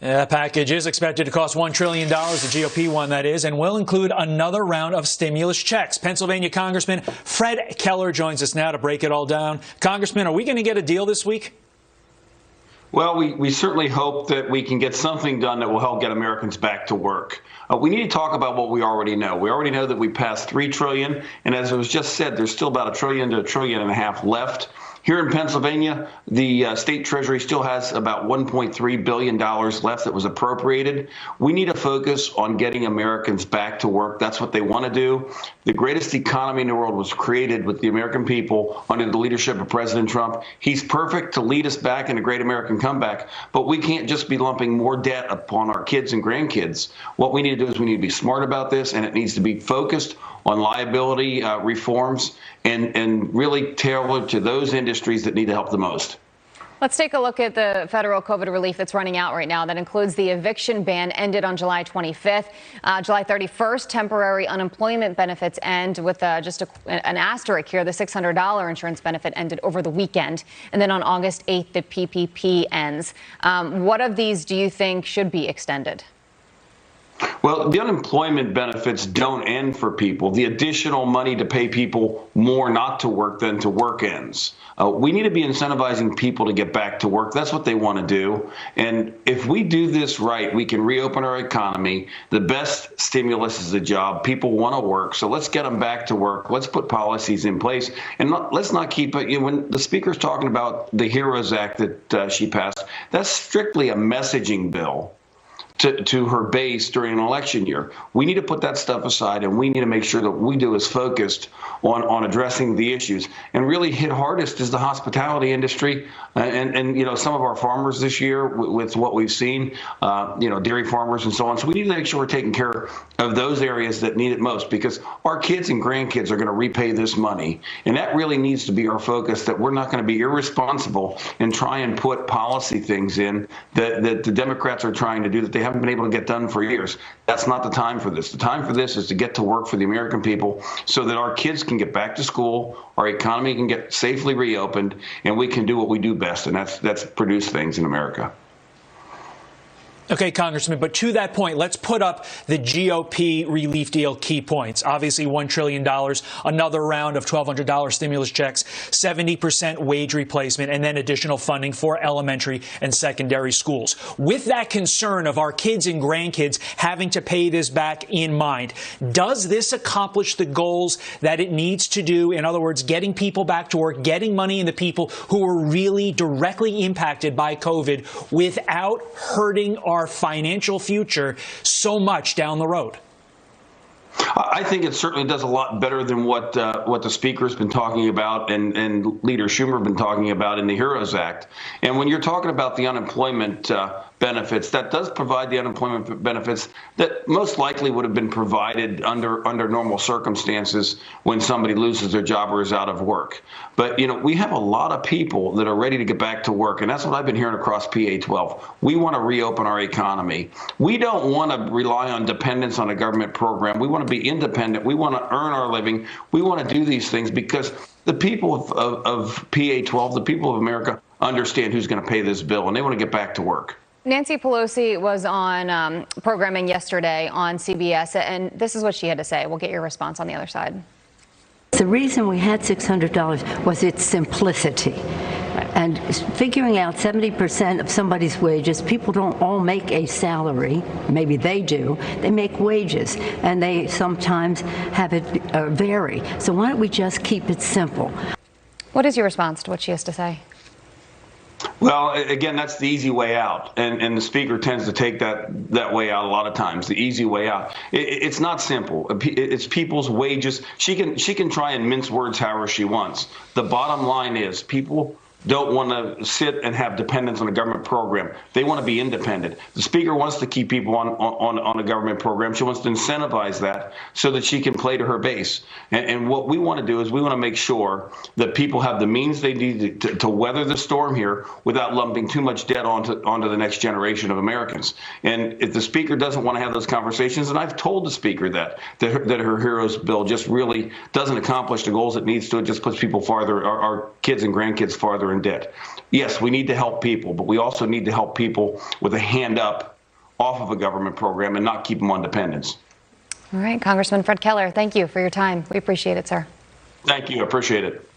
The package is expected to cost $1 trillion, the GOP one that is, and will include another round of stimulus checks. Pennsylvania Congressman Fred Keller joins us now to break it all down. Congressman, are we going to get a deal this week? Well, we certainly hope that we can get something done that will help get Americans back to work. We need to talk about what we already know. We already know that we passed $3 trillion, and as it was just said, there's still about $1 trillion to $1.5 trillion left. Here in Pennsylvania, the state treasury still has about $1.3 billion left that was appropriated. We need to focus on getting Americans back to work. That's what they want to do. The greatest economy in the world was created with the American people under the leadership of President Trump. He's perfect to lead us back in a great American comeback, but we can't just be lumping more debt upon our kids and grandkids. What we need to do is we need to be smart about this, and it needs to be focused on liability reforms and really tailored to those industries that need help the most. Let's take a look at the federal COVID relief that's running out right now. That includes the eviction ban ended on July 25th. July 31st, temporary unemployment benefits end with just an asterisk here. The $600 insurance benefit ended over the weekend. And then on August 8th, the PPP ends. What of these do you think should be extended? Well, the unemployment benefits don't end for people. The additional money to pay people more not to work than to work ends. We need to be incentivizing people to get back to work. That's what they want to do. And if we do this right, we can reopen our economy. The best stimulus is a job. People want to work. So let's get them back to work. Let's put policies in place. And let's not keep it. You know, when the speaker's talking about the HEROES Act that she passed, that's strictly a messaging bill to her base during an election year. We need to put that stuff aside, and we need to make sure that what we do is focused on addressing the issues. And really hit hardest is the hospitality industry and you know, some of our farmers this year with what we've seen, you know, dairy farmers and so on. So we need to make sure we're taking care of those areas that need it most, because our kids and grandkids are going to repay this money. And that really needs to be our focus, that we're not going to be irresponsible and try and put policy things in that the Democrats are trying to do that they haven't been able to get done for years. That's not the time for this. The time for this is to get to work for the American people so that our kids can get back to school, our economy can get safely reopened, and we can do what we do best, and that's produce things in America. Okay, Congressman, but to that point, let's put up the GOP relief deal key points. Obviously, $1 trillion, another round of $1,200 stimulus checks, 70% wage replacement, and then additional funding for elementary and secondary schools. With that concern of our kids and grandkids having to pay this back in mind, does this accomplish the goals that it needs to do? In other words, getting people back to work, getting money in the people who were really directly impacted by COVID without hurting our financial future so much down the road? I think it certainly does a lot better than what the Speaker's been talking about and Leader Schumer have been talking about in the HEROES Act. And when you're talking about the unemployment benefits, that does provide the unemployment benefits that most likely would have been provided under normal circumstances when somebody loses their job or is out of work. But, you know, we have a lot of people that are ready to get back to work, and that's what I've been hearing across PA 12. We want to reopen our economy. We don't want to rely on dependence on a government program. We want to be independent. We want to earn our living. We want to do these things because the people of PA 12, the people of America, understand who's going to pay this bill, and they want to get back to work. Nancy Pelosi was on programming yesterday on CBS, and this is what she had to say. We'll get your response on the other side. The reason we had $600 was its simplicity. And figuring out 70% of somebody's wages, people don't all make a salary. Maybe they do. They make wages, and they sometimes have it vary. So why don't we just keep it simple? What is your response to what she has to say? Well, again, that's the easy way out, and the Speaker tends to take that way out a lot of times. The easy way out. It's not simple. It's people's wages. She can try and mince words however she wants. The bottom line is people don't want to sit and have dependence on a government program. They want to be independent. The Speaker wants to keep people on a government program. She wants to incentivize that so that she can play to her base. And what we want to do is we want to make sure that people have the means they need to weather the storm here without lumping too much debt onto the next generation of Americans. And if the Speaker doesn't want to have those conversations, and I've told the Speaker that her HEROES bill just really doesn't accomplish the goals it needs to. It just puts people farther, our kids and grandkids farther in debt. yes, we need to help people, but we also need to help people with a hand up off of a government program and not keep them on dependence. All right, Congressman Fred Keller, thank you for your time. We appreciate it, sir. Thank you. I appreciate it.